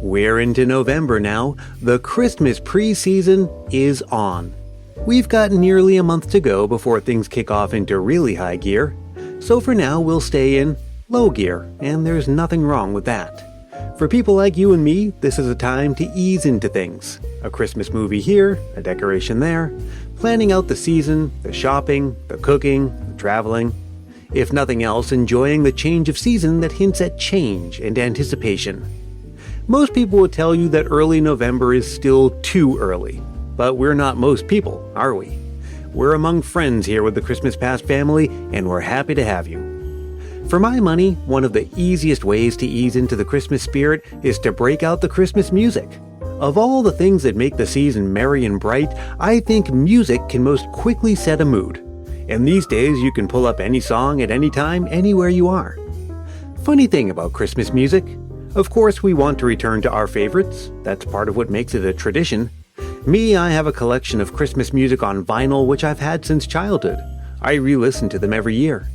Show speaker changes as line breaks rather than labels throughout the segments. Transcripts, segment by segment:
We're into November now. The Christmas preseason is on. We've got nearly a month to go before things kick off into really high gear. So for now, we'll stay in low gear, and there's nothing wrong with that. For people like you and me, this is a time to ease into things. A Christmas movie here, a decoration there, planning out the season, the shopping, the cooking, the traveling. If nothing else, enjoying the change of season that hints at change and anticipation. Most people would tell you that early November is still too early. But we're not most people, are we? We're among friends here with the Christmas Past family, and we're happy to have you. For my money, one of the easiest ways to ease into the Christmas spirit is to break out the Christmas music. Of all the things that make the season merry and bright, I think music can most quickly set a mood. And these days you can pull up any song at any time, anywhere you are. Funny thing about Christmas music, of course we want to return to our favorites. That's part of what makes it a tradition. Me, I have a collection of Christmas music on vinyl which I've had since childhood. I re-listen to them every year.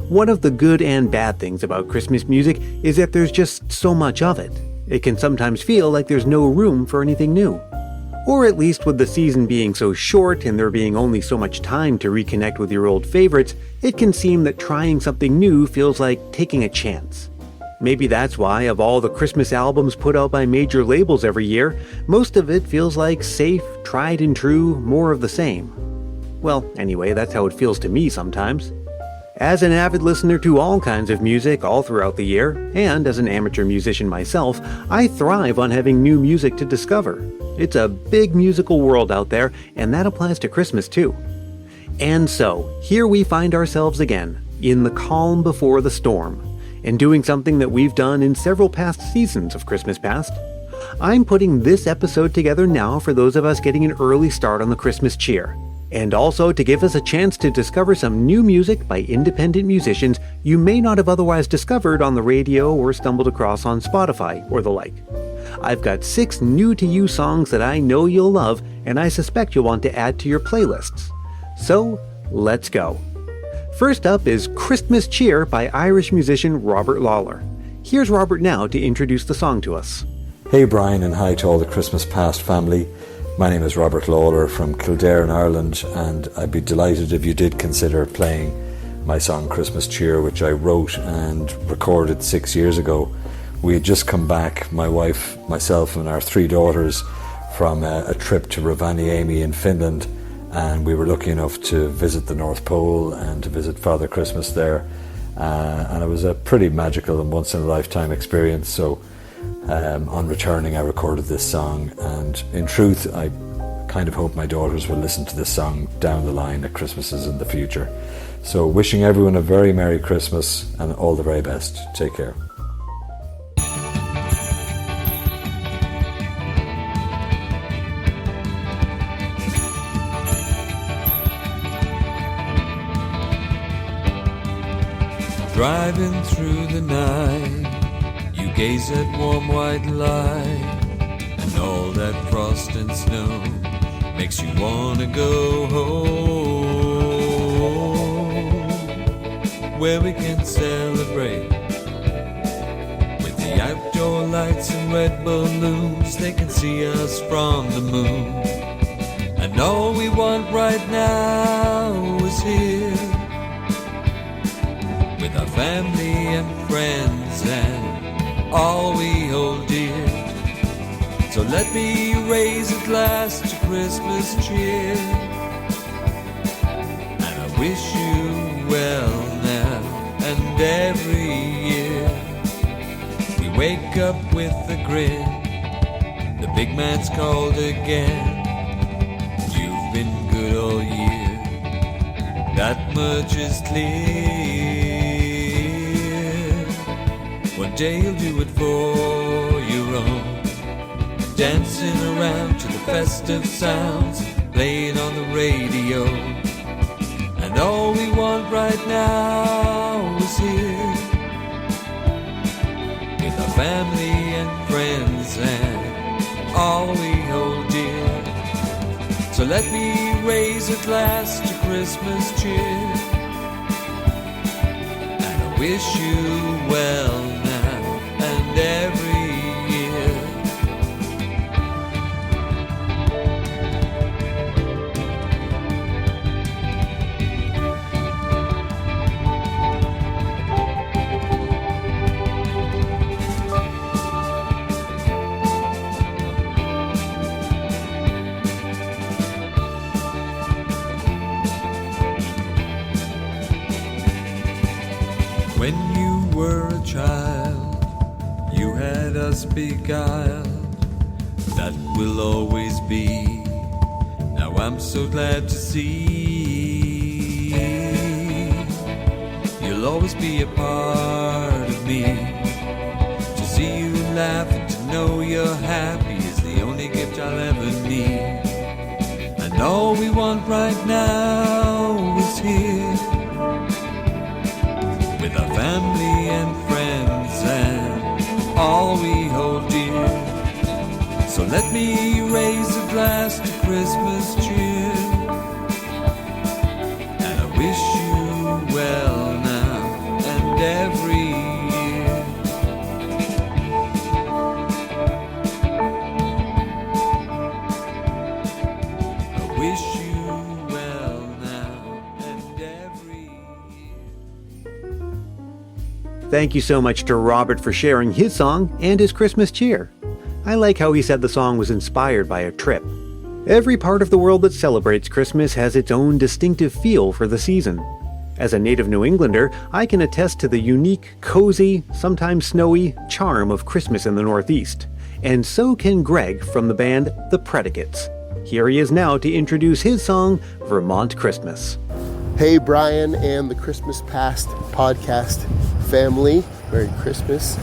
One of the good and bad things about Christmas music is that there's just so much of it. It can sometimes feel like there's no room for anything new. Or at least with the season being so short and there being only so much time to reconnect with your old favorites, it can seem that trying something new feels like taking a chance. Maybe that's why, of all the Christmas albums put out by major labels every year, most of it feels like safe, tried and true, more of the same. Well, anyway, that's how it feels to me sometimes. As an avid listener to all kinds of music all throughout the year, and as an amateur musician myself, I thrive on having new music to discover. It's a big musical world out there, and that applies to Christmas too. And so, here we find ourselves again, in the calm before the storm, and doing something that we've done in several past seasons of Christmas Past. I'm putting this episode together now for those of us getting an early start on the Christmas cheer, and also to give us a chance to discover some new music by independent musicians you may not have otherwise discovered on the radio or stumbled across on Spotify or the like. I've got 6 new-to-you songs that I know you'll love, and I suspect you'll want to add to your playlists. So, let's go. First up is Christmas Cheer by Irish musician Robert Lawler. Here's Robert now to introduce the song to us.
Hey Brian, and hi to all the Christmas Past family. My name is Robert Lawler from Kildare in Ireland, and I'd be delighted if you did consider playing my song Christmas Cheer, which I wrote and recorded 6 years ago. We had just come back, my wife, myself and our 3 daughters, from a trip to Rovaniemi in Finland, and we were lucky enough to visit the North Pole and to visit Father Christmas there, and it was a pretty magical and once-in-a-lifetime experience. So on returning I recorded this song, and in truth I kind of hope my daughters will listen to this song down the line at Christmases in the future. So wishing everyone a very Merry Christmas and all the very best. Take care.
Driving through the night, you gaze at warm white light, and all that frost and snow makes you wanna go home, where we can celebrate with the outdoor lights and red balloons. They can see us from the moon, and all we want right now is here, with our family and friends and all we hold dear. So let me raise a glass to Christmas cheer, and I wish you well now and every year. We wake up with a grin, the big man's called again. You've been good all year, that much is clear. One day you'll do it for your own, dancing around to the festive sounds playing on the radio. And all we want right now is here, with our family and friends and all we hold dear. So let me raise a glass to Christmas cheer, and I wish you well now and every year. child, you had us beguiled. That will always be. Now I'm so glad to see you'll always be a part of me. To see you laugh and to know you're happy is the only gift I'll ever need. And all we want right now is here, with our family and friends and all we hold dear. So let me raise a glass to Christmas cheer, and I wish you well now and every year. I wish you well now and every year.
Thank you so much to Robert for sharing his song and his Christmas cheer. I like how he said the song was inspired by a trip. Every part of the world that celebrates Christmas has its own distinctive feel for the season. As a native New Englander, I can attest to the unique, cozy, sometimes snowy, charm of Christmas in the Northeast. And so can Greg from the band The Predicates. Here he is now to introduce his song, Vermont Christmas.
Hey, Brian and the Christmas Past podcast family. Merry Christmas.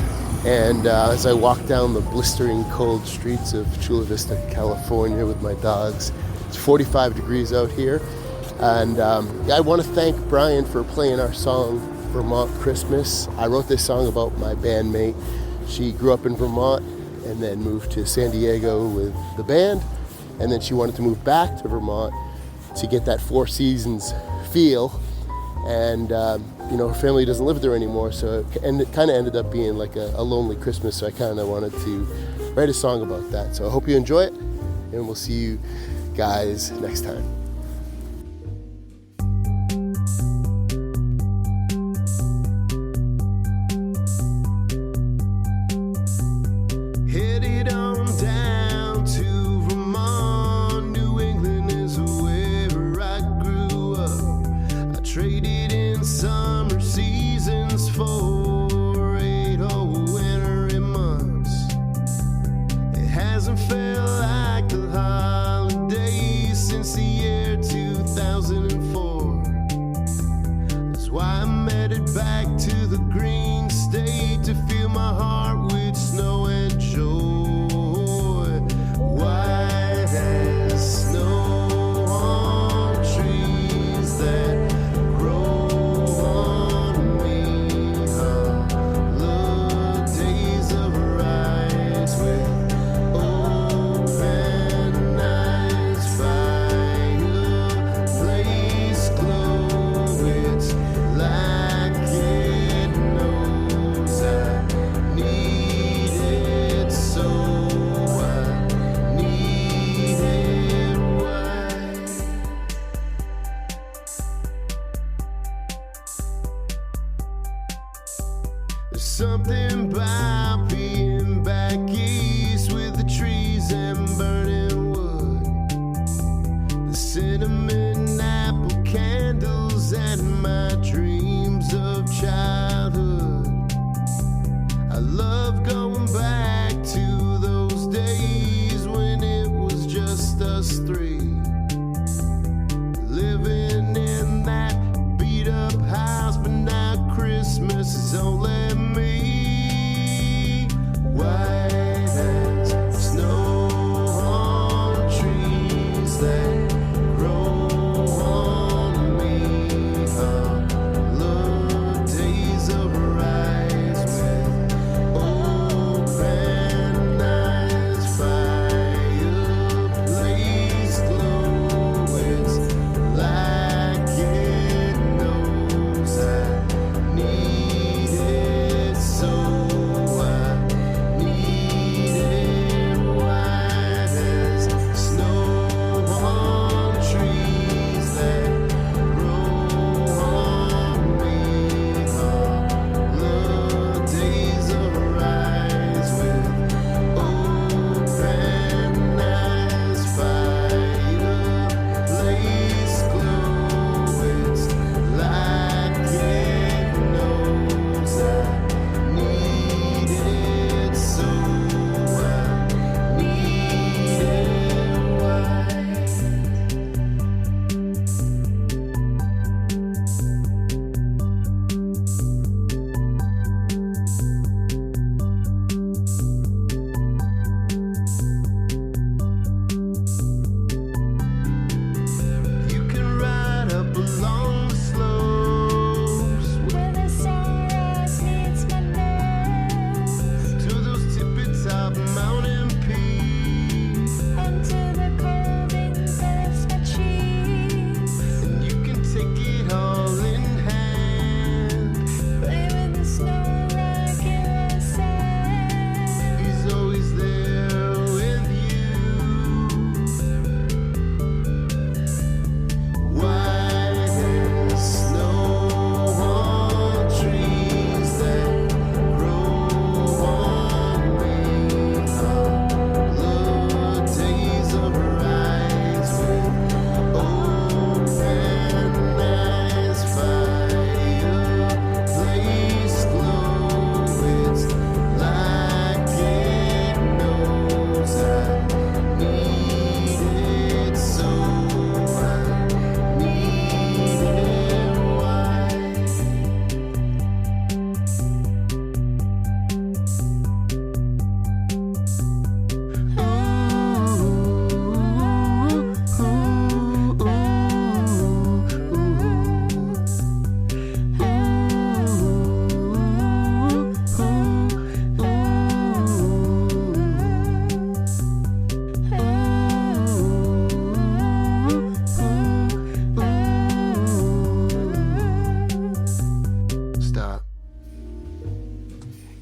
And as I walk down the blistering cold streets of Chula Vista, California with my dogs, it's 45 degrees out here. And I want to thank Brian for playing our song, Vermont Christmas. I wrote this song about my bandmate. She grew up in Vermont and then moved to San Diego with the band. And then she wanted to move back to Vermont to get that Four Seasons feel. And her family doesn't live there anymore, so it kind of ended up being like a lonely Christmas, so I kind of wanted to write a song about that. So I hope you enjoy it, and we'll see you guys next time.
Headed on down to Vermont, New England is where I grew up. I traded in summer seasons for 8 whole winter months. It hasn't felt like the holidays since the year 2004. That's why I'm headed back to the green state to fill my heart with snow and joy. White as snow on trees that grow on me. The days of rice with open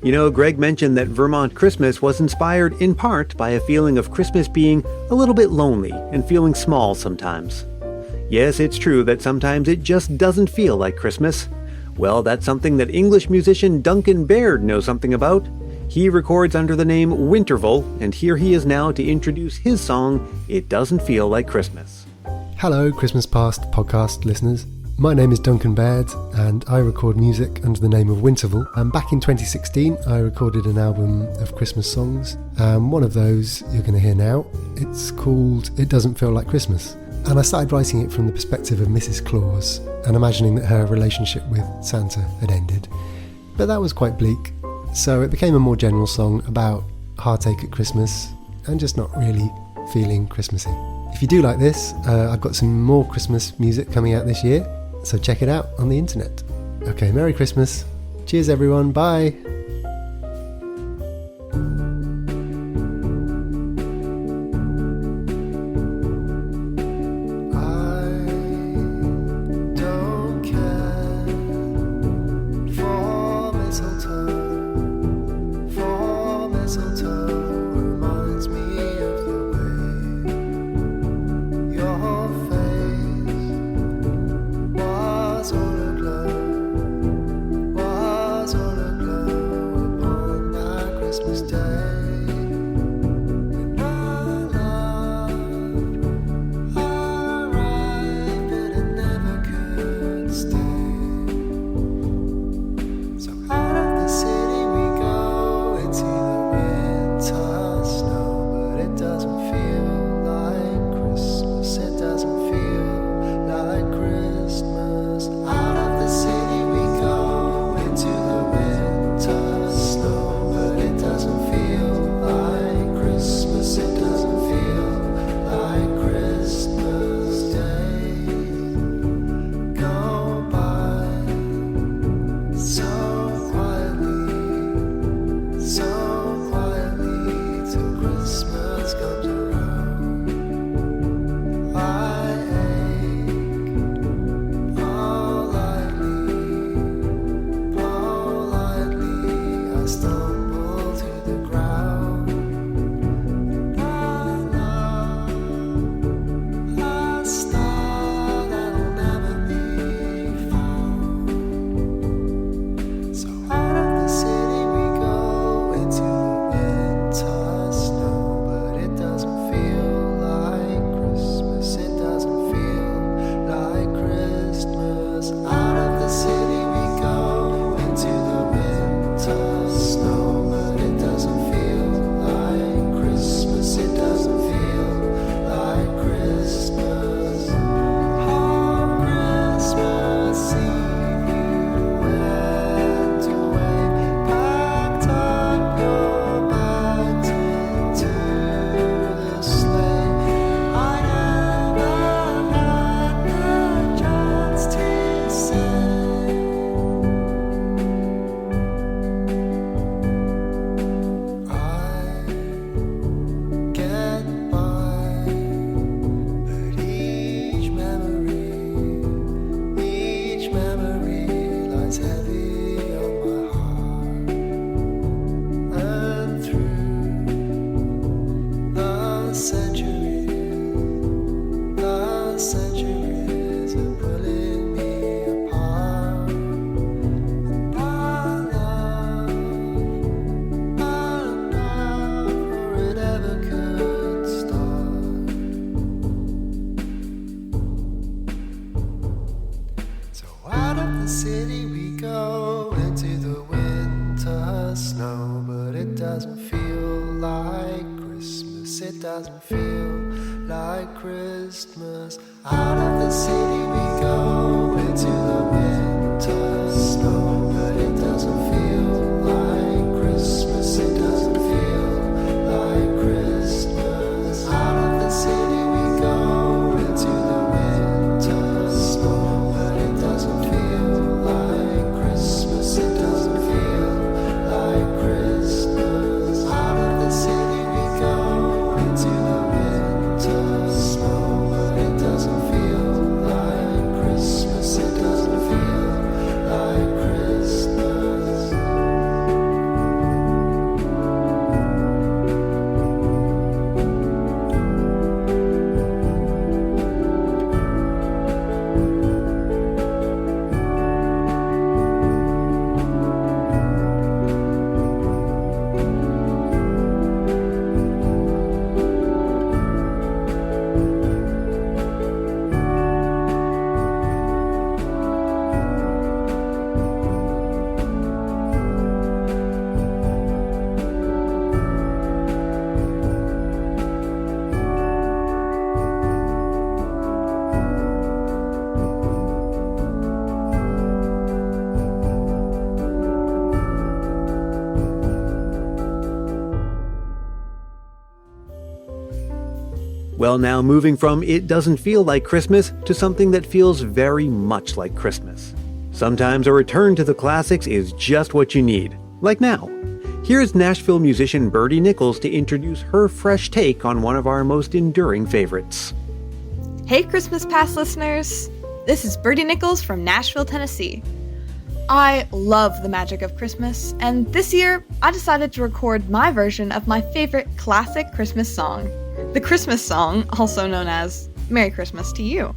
You know, Greg mentioned that Vermont Christmas was inspired in part by a feeling of Christmas being a little bit lonely and feeling small sometimes. Yes, it's true that sometimes it just doesn't feel like Christmas. Well, that's something that English musician Duncan Baird knows something about. He records under the name Winterval, and here he is now to introduce his song, It Doesn't Feel Like Christmas.
Hello, Christmas Past podcast listeners. My name is Duncan Baird, and I record music under the name of Winterval. And back in 2016, I recorded an album of Christmas songs. One of those you're going to hear now. It's called It Doesn't Feel Like Christmas. And I started writing it from the perspective of Mrs. Claus and imagining that her relationship with Santa had ended. But that was quite bleak. So it became a more general song about heartache at Christmas and just not really feeling Christmassy. If you do like this, I've got some more Christmas music coming out this year, so check it out on the internet. Okay, Merry Christmas. Cheers everyone, bye.
Doesn't feel like Christmas. Out of the city we go into the winter snow, but it doesn't feel like Christmas. It doesn't feel like Christmas. Out of the city we go into the winter snow, but it doesn't feel like Christmas. It doesn't feel like Christmas. Out of the city we go into the winter snow, but it doesn't feel like Christmas. It doesn't feel like Christmas.
Well, now moving from It Doesn't Feel Like Christmas to something that feels very much like Christmas. Sometimes a return to the classics is just what you need, like now. Here's Nashville musician Birdie Nichols to introduce her fresh take on one of our most enduring favorites.
Hey Christmas Past listeners! This is Birdie Nichols from Nashville, Tennessee. I love the magic of Christmas, and this year I decided to record my version of my favorite classic Christmas song, the Christmas song, also known as Merry Christmas to You.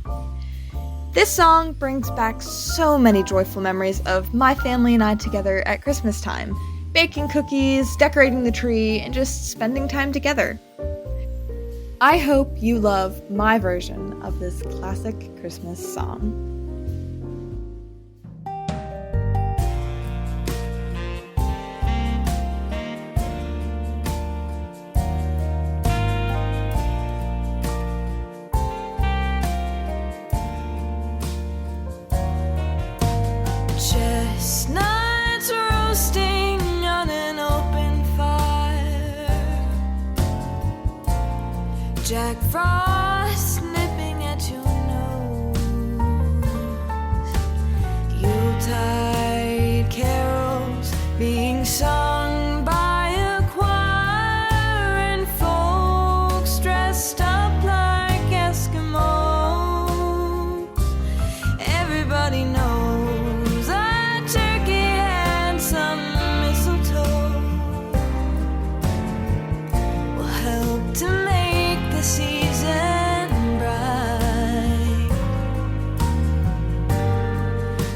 This song brings back so many joyful memories of my family and I together at Christmas time, baking cookies, decorating the tree, and just spending time together. I hope you love my version of this classic Christmas song.
Chestnuts roasting on an open fire, Jack Frost nipping at your nose, Yuletide carols being sung by a choir, and folks dressed up like Eskimos. Everybody knows to make the season bright.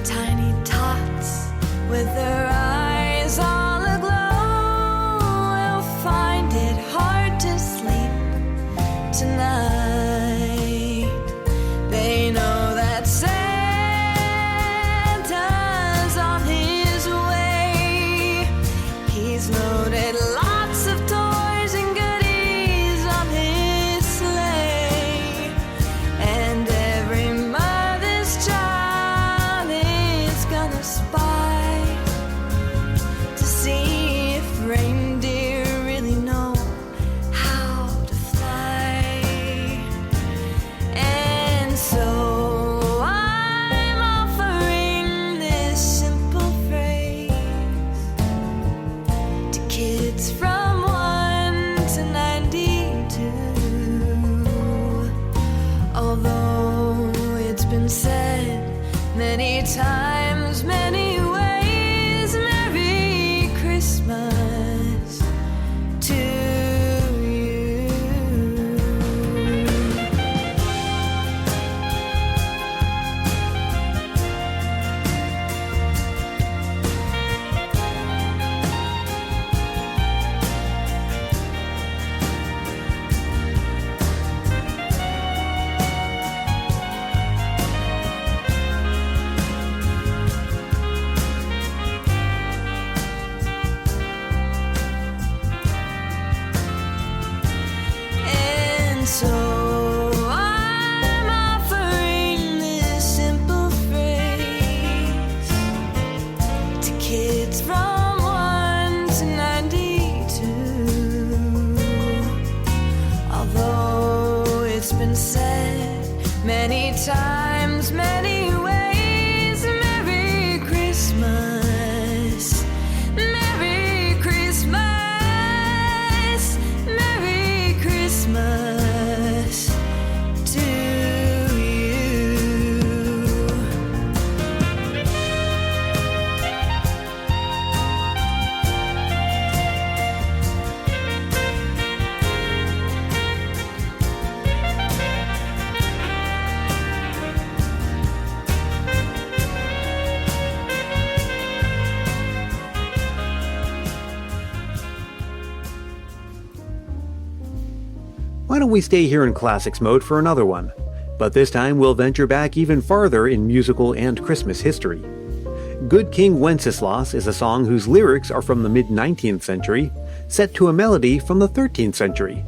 Tiny tots with their eyes all aglow will find it hard to sleep tonight. They know that Santa's on his way. He's loaded lots of toys and goodies on his sleigh, and every mother's child is gonna spy to see if reindeer really know how to fly. And so I'm offering this simple phrase to kids from 1 to 92. Although it's been said many times, many ways, Merry Christmas to you. And so I'm offering this simple phrase to kids from 1 to 92. Although it's been said many times, many ways, Merry Christmas, Merry Christmas, Merry Christmas to you.
Why don't we stay here in classics mode for another one? But this time we'll venture back even farther in musical and Christmas history. Good King Wenceslas is a song whose lyrics are from the mid-19th century, set to a melody from the 13th century.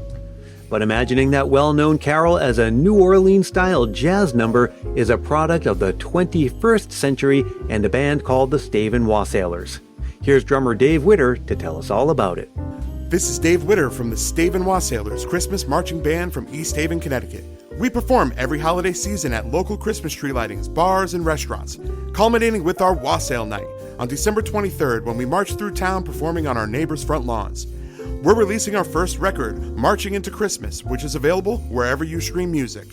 But imagining that well-known carol as a New Orleans-style jazz number is a product of the 21st century and a band called the Stave and Wassailers. Here's drummer Dave Witter to tell us all about it.
This is Dave Witter from the Staven Wassailers Christmas Marching Band from East Haven, Connecticut. We perform every holiday season at local Christmas tree lightings, bars, and restaurants, culminating with our Wassail Night on December 23rd when we march through town performing on our neighbors' front lawns. We're releasing our first record, Marching into Christmas, which is available wherever you stream music.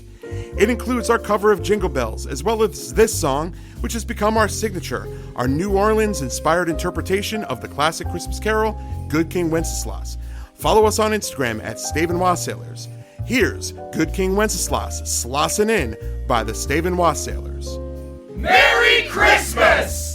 It includes our cover of Jingle Bells, as well as this song, which has become our signature, our New Orleans-inspired interpretation of the classic Christmas carol, Good King Wenceslas. Follow us on Instagram at Staven Wassailers. Here's Good King Wenceslas, Slossin' In by the Staven Wassailers.
Merry Christmas!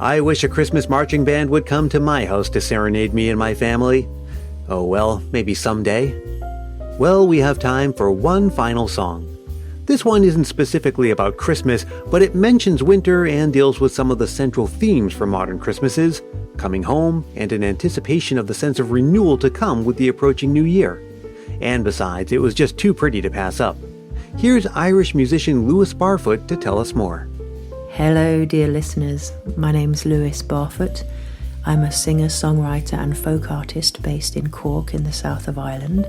I wish a Christmas marching band would come to my house to serenade me and my family. Oh well, maybe someday. Well, we have time for one final song. This one isn't specifically about Christmas, but it mentions winter and deals with some of the central themes for modern Christmases, coming home, and an anticipation of the sense of renewal to come with the approaching new year. And besides, it was just too pretty to pass up. Here's Irish musician Lewis Barfoot to tell us more.
Hello, dear listeners. My name's Lewis Barfoot. I'm a singer, songwriter, and folk artist based in Cork in the south of Ireland.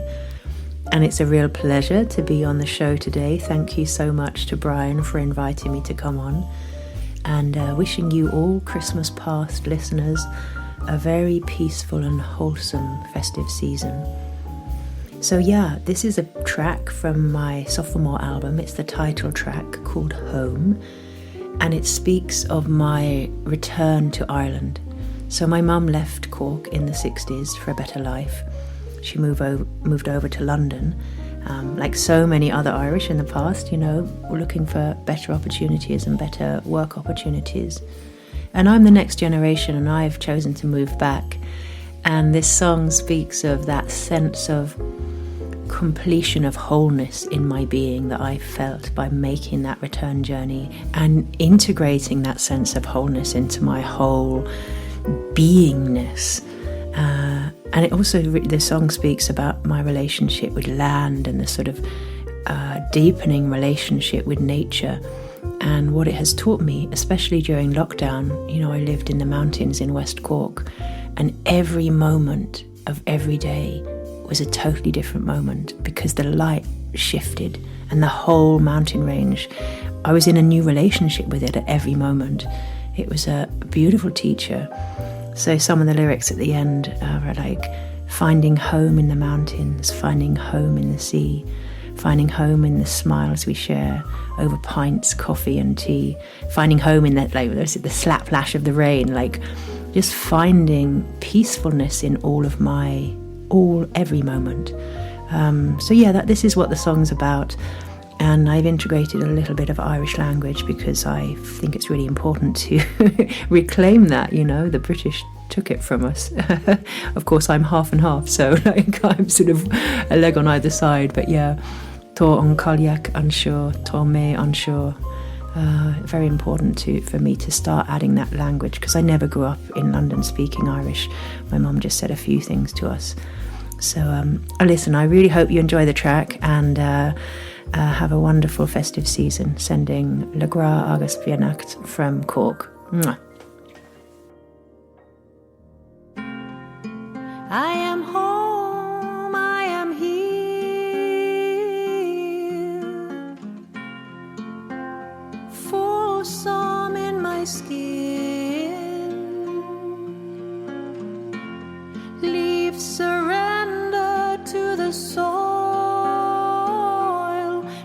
And it's a real pleasure to be on the show today. Thank you so much to Brian for inviting me to come on. And wishing you all Christmas past listeners a very peaceful and wholesome festive season. So yeah, this is a track from my sophomore album. It's the title track called Home. And it speaks of my return to Ireland. So my mum left Cork in the 60s for a better life. She moved over to London. Like so many other Irish in the past, were looking for better opportunities and better work opportunities. And I'm the next generation and I've chosen to move back. And this song speaks of that sense of completion of wholeness in my being that I felt by making that return journey and integrating that sense of wholeness into my whole beingness. And it also, the song speaks about my relationship with land and the sort of deepening relationship with nature and what it has taught me, especially during lockdown. I lived in the mountains in West Cork, and every moment of every day was a totally different moment because the light shifted and the whole mountain range, I was in a new relationship with it at every moment. It was a beautiful teacher. So some of the lyrics at the end are like finding home in the mountains, finding home in the sea, finding home in the smiles we share over pints, coffee and tea, finding home in that, like, the slaplash of the rain, like just finding peacefulness in every moment. So yeah, this is what the song's about. And I've integrated a little bit of Irish language because I think it's really important to reclaim that, the British took it from us. Of course, I'm half and half, so I'm sort of a leg on either side. But yeah, Tó an Cailleach anseo, Tó mé anseo. Very important for me to start adding that language because I never grew up in London speaking Irish. My mum just said a few things to us. So listen, I really hope you enjoy the track and have a wonderful festive season. Sending Le Gra agus Fiannacht from Cork. Mwah.
I am home, I am here, full some in my skin, leave surrender to the soil,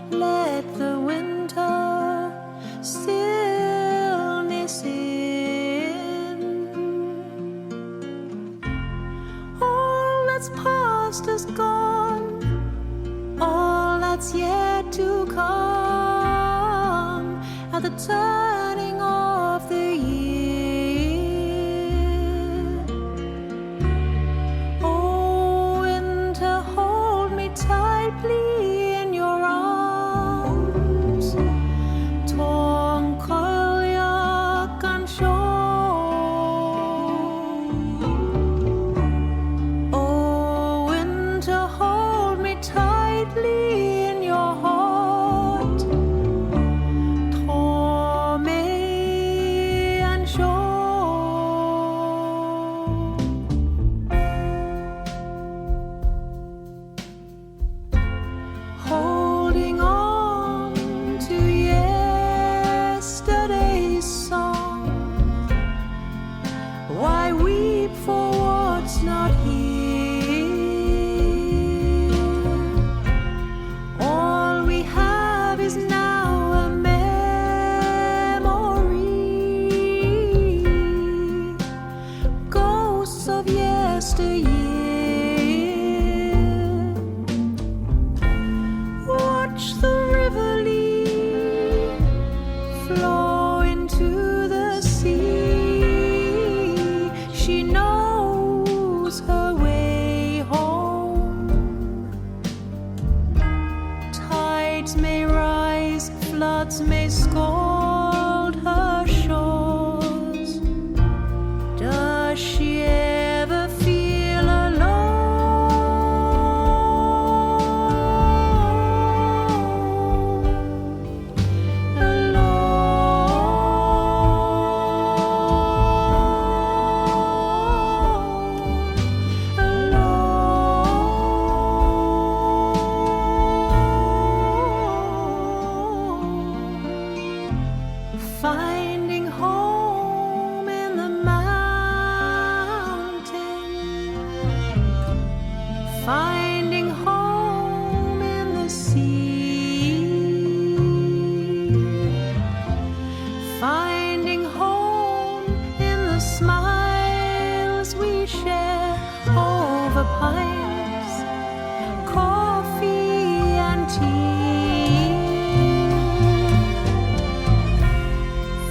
let the winter stillness in. All that's past is gone, all that's yet to come at the turning of the year. Oh, winter, hold me tightly in your arms. Tó an Cailleach anseo. Oh, winter, hold me tightly in your heart. Tó mé anseo. Holding on to yesterday's song. Why weep for what's not here? All we have is now a memory, ghosts of yesteryear. Watch the river leave, flow into the sea. She knows her way home. Tides may rise, floods may scald her shores. Does she ever feel alone? Finding home in the mountain, finding home in the sea, finding home in the smiles we share over pints, coffee and tea.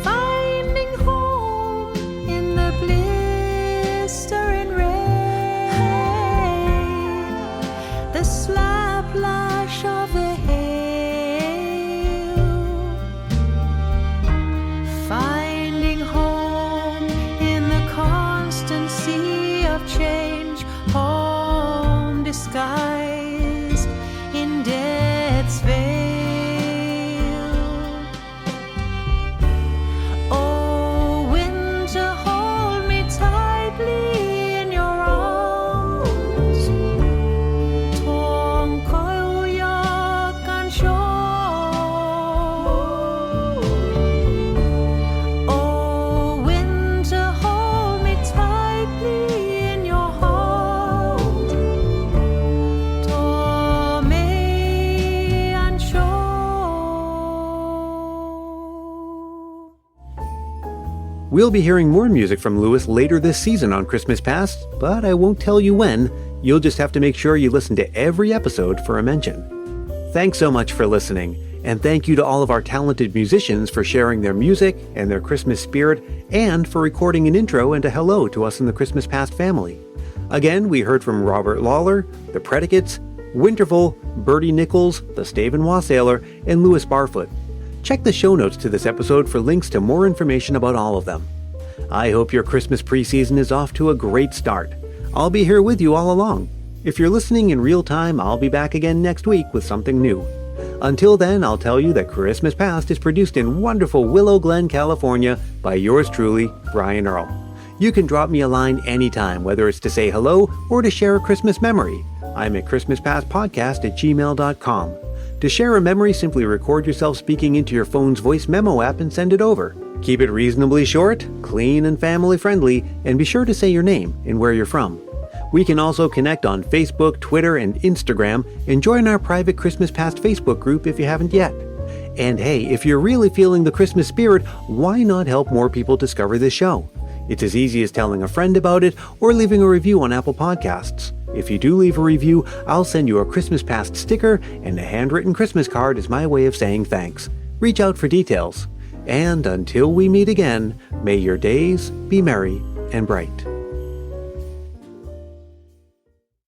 Finding home in the blistering rain, the slap lash of the hail. Finding home in the constant sea of change, home disguised in death's veil. Oh, winter, hold me tightly in your arms. Tó an Cailleach anseo. Oh, winter, hold me tightly in your heart. Tó mé anseo.
We'll be hearing more music from Lewis later this season on Christmas Past, but I won't tell you when. You'll just have to make sure you listen to every episode for a mention. Thanks so much for listening, And thank you to all of our talented musicians for sharing their music and their Christmas spirit, and for recording an intro and a hello to us in the Christmas Past family. Again, we heard from Robert Lawler, The Predicates, Winterval, Bertie Nichols, The Staven Wassailor, and Louis Barfoot. Check the show notes to this episode for links to more information about all of them. I hope your Christmas preseason is off to a great start. I'll be here with you all along. If you're listening in real time, I'll be back again next week with something new. Until then, I'll tell you that Christmas Past is produced in wonderful Willow Glen, California by yours truly, Brian Earl. You can drop me a line anytime, whether it's to say hello or to share a Christmas memory. I'm at christmaspastpodcast@gmail.com. To share a memory, simply record yourself speaking into your phone's voice memo app and send it over. Keep it reasonably short, clean, and family-friendly, and be sure to say your name and where you're from. We can also connect on Facebook, Twitter, and Instagram, and join our private Christmas Past Facebook group if you haven't yet. And hey, if you're really feeling the Christmas spirit, why not help more people discover this show? It's as easy as telling a friend about it or leaving a review on Apple Podcasts. If you do leave a review, I'll send you a Christmas Past sticker, and a handwritten Christmas card is my way of saying thanks. Reach out for details. And until we meet again, may your days be merry and bright.